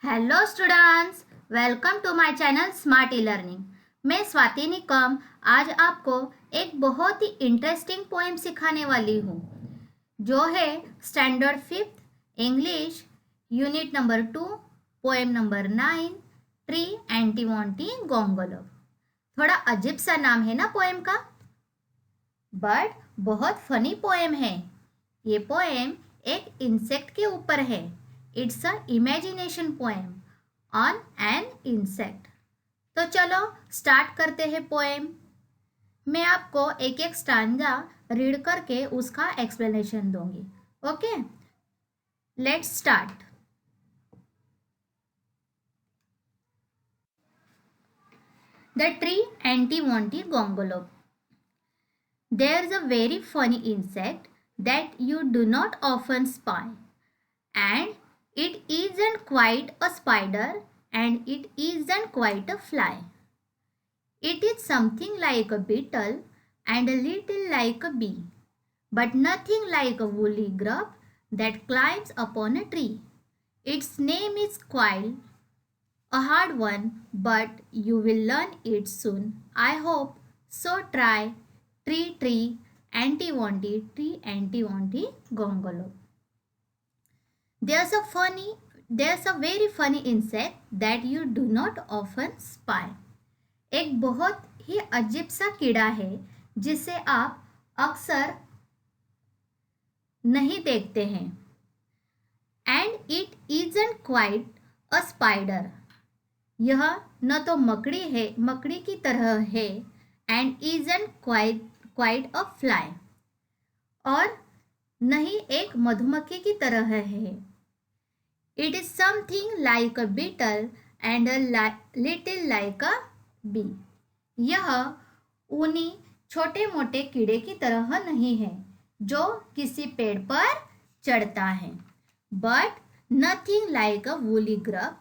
Hello students, welcome to my channel smart E learning. मैं स्वाति निकम आज आपको एक बहुत ही इंटरेस्टिंग पोएम सिखाने वाली हूँ जो है standard 5th English unit number 2 poem number 9 tree antimonty gongolo. थोड़ा अजीब सा नाम है ना पोएम का, बट बहुत फनी पोएम है। ये पोएम एक इंसेक्ट के ऊपर है। It's a imagination poem on an insect. तो चलो स्टार्ट करते हैं पोएम। मैं आपको एक एक स्टांजा रीड करके उसका एक्सप्लेनेशन दूंगी। Okay, let's start. The tree antimonty gongolo. There's a very funny insect that you do not often spy, and it isn't quite a spider and it isn't quite a fly. It is something like a beetle and a little like a bee, but nothing like a woolly grub that climbs upon a tree. Its name is quail, a hard one, but you will learn it soon. I hope so. Try tree anti-wanty tree anti-wanty gongolo. There's a very funny insect that you do not often spy. एक बहुत ही अजीब सा कीड़ा है जिसे आप अक्सर नहीं देखते हैं। And it isn't quite a spider. यह न तो मकड़ी की तरह है, and isn't quite a fly, और नहीं एक मधुमक्खी की तरह है। It is something like a beetle and a little like a bee. यह ऊनी छोटे मोटे कीड़े की तरह नहीं है जो किसी पेड़ पर चढ़ता है, but nothing like a woolly grub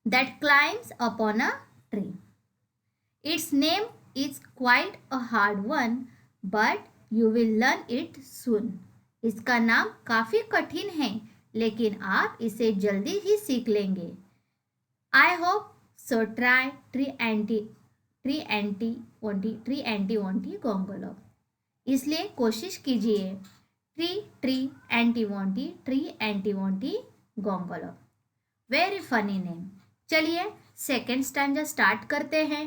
that climbs upon a tree. Its name is quite a hard one, but you will learn it soon. इसका नाम काफी कठिन है, लेकिन आप इसे जल्दी ही सीख लेंगे। I hope so. Try tree anti-wanty gongolo. इसलिए कोशिश कीजिए। Tree anti wanty gongolo. Very funny name. चलिए सेकेंड स्टैंजा स्टार्ट करते हैं।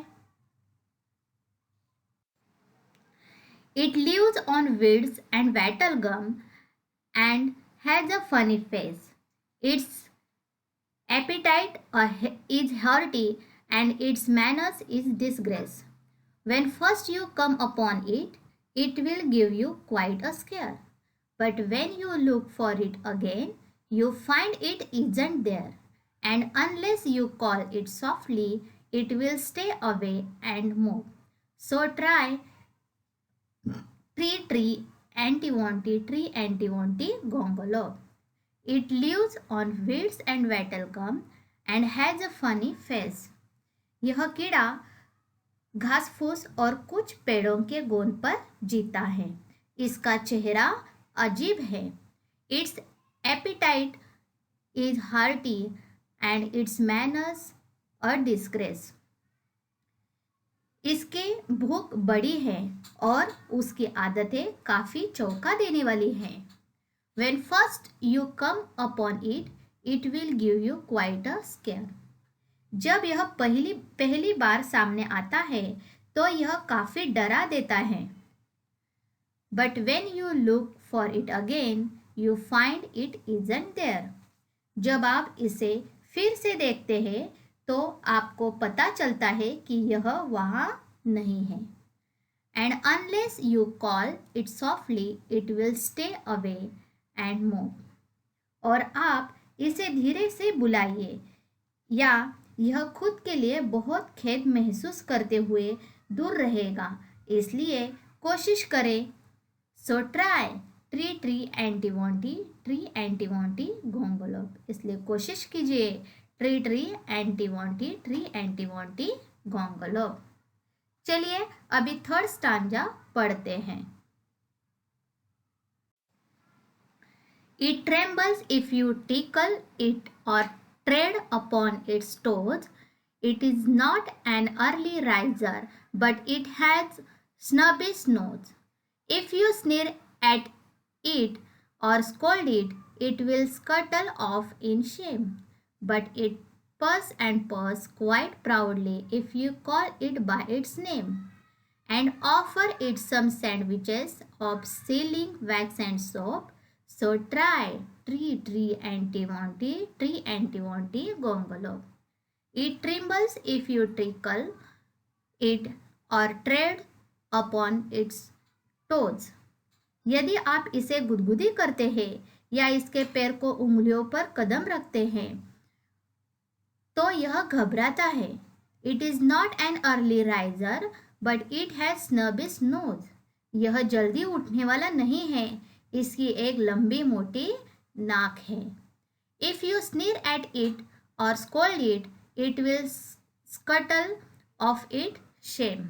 It lives on weeds and wattle gum and has a funny face. Its appetite is hearty and its manners is disgrace. When first you come upon it, it will give you quite a scare. But when you look for it again, you find it isn't there. And unless you call it softly, it will stay away and move. So try tree anti-wanty gongolo. It lives on weeds and wattle gum and has a funny face. यह कीड़ा घास फूस और कुछ पेड़ों के गोंद पर जीता है। इसका चेहरा अजीब है। Its appetite is hearty and its manners a disgrace. इसके भूख बड़ी है और उसकी आदतें काफी चौंका देने वाली हैं। When first you come upon it, it will give you quite a scare. जब यह पहली बार सामने आता है तो यह काफी डरा देता है। But when you look for it again, you find it isn't there. जब आप इसे फिर से देखते हैं तो आपको पता चलता है कि यह वहाँ नहीं है। And unless you call it softly, it will stay away and move. और आप इसे धीरे से बुलाइए या यह खुद के लिए बहुत खेद महसूस करते हुए दूर रहेगा, इसलिए कोशिश करें। So try tree anti wanty gongolo. इसलिए कोशिश कीजिए। Tree anti wanty gongolo. चलिए अभी थर्ड स्टांजा पढ़ते हैं। It trembles if you tickle it or tread upon its toes. It is not an early riser, but it has snubbish nose. If you sneer at it or scold it, it will scuttle off in shame. But it purrs quite proudly if you call it by its name and offer it some sandwiches of sealing wax and soap. So try tree anti gongolo. It trembles if you tickle it or tread upon its toes. यदि आप इसे गुदगुदी करते हैं या इसके पैर को उंगलियों पर कदम रखते हैं तो यह घबराता है. It is not an early riser but it has snobbish nose. यह जल्दी उठने वाला नहीं है, इसकी एक लंबी मोटी नाक है. If you sneer at it or scold it, it will scuttle off it shame.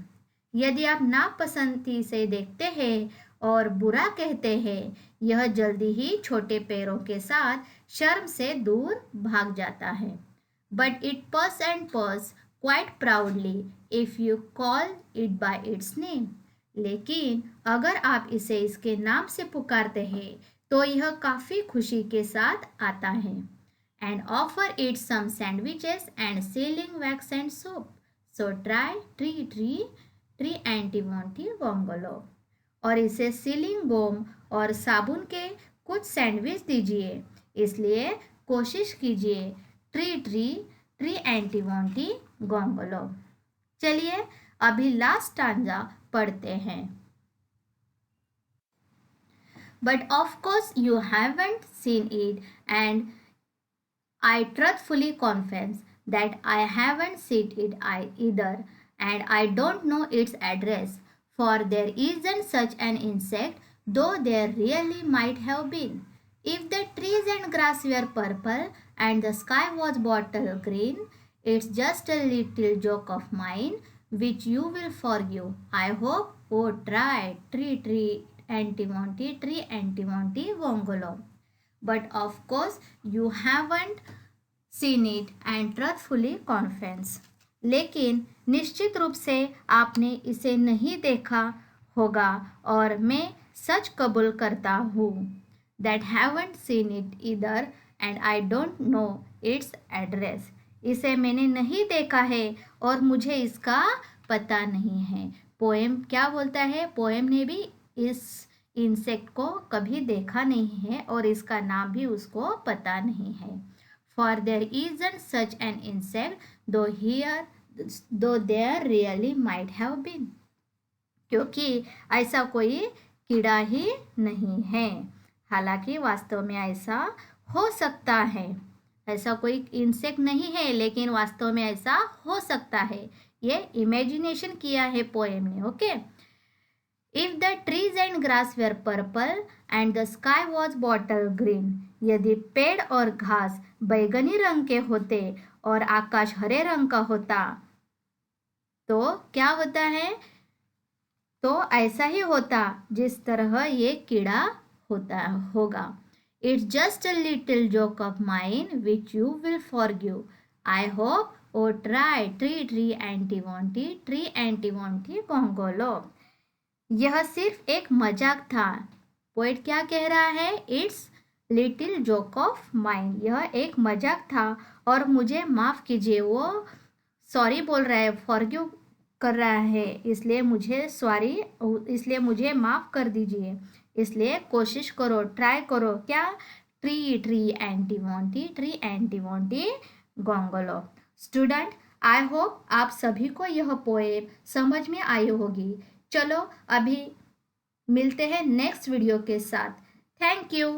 यदि आप नापसंदी से देखते हैं और बुरा कहते हैं, यह जल्दी ही छोटे पैरों के साथ शर्म से दूर भाग जाता है. But it purse quite proudly if you call it by it's name. लेकिन अगर आप इसे इसके नाम से पुकारते हैं तो यह काफ़ी खुशी के साथ आता है. And offer it some sandwiches and sealing wax and soap. So try tree antimonty gongolo. और इसे सीलिंग गोम और साबुन के कुछ सैंडविच दीजिए. इसलिए कोशिश कीजिए ट्री एंटीमोंटी गोंगोलो. चलिए अभी लास्ट स्टांजा पढ़ते हैं. But of course you haven't seen it, and I truthfully confess that I haven't seen it either, and I don't know its address, for there isn't such an insect, though there really might have been. If the trees and grass were purple and the sky was bottle green, it's just a little joke of mine, which you will forgive, I hope. Oh, try tree antimonti gongolo. But of course you haven't seen it, and truthfully confess. लेकिन निश्चित रूप से आपने इसे नहीं देखा होगा और मैं सच कबूल करता हूँ. That haven't seen it either, and I don't know its address. इसे मैंने नहीं देखा है और मुझे इसका पता नहीं है. पोएम क्या बोलता है? पोएम ने भी इस इंसेक्ट को कभी देखा नहीं है और इसका नाम भी उसको पता नहीं है. For there isn't such an insect, though there really might have been. क्योंकि ऐसा कोई कीड़ा ही नहीं है, हालांकि वास्तव में ऐसा हो सकता है. ऐसा कोई इंसेक्ट नहीं है लेकिन वास्तव में ऐसा हो सकता है. ये इमेजिनेशन किया है पोएम ने. Okay. If the trees and grass were purple and the sky was bottle green, यदि पेड़ और घास बैगनी रंग के होते और आकाश हरे रंग का होता तो क्या होता है? तो ऐसा ही होता जिस तरह ये कीड़ा होता होगा. It's just a little joke of mine which you will forgive, I hope. Oh, try tree antimonti gongolo. यह सिर्फ एक मजाक था. पोएट क्या कह रहा है? It's little joke of mind. यह एक मजाक था और मुझे माफ़ कीजिए. वो सॉरी बोल रहा है, फॉरगिव कर रहा है, इसलिए मुझे माफ़ कर दीजिए. इसलिए कोशिश करो, ट्राई करो. क्या? Tree antimonty गोंगोलो. Student, I hope आप सभी को यह पोएम समझ में आई होगी. चलो अभी मिलते हैं नेक्स्ट वीडियो के साथ. Thank you.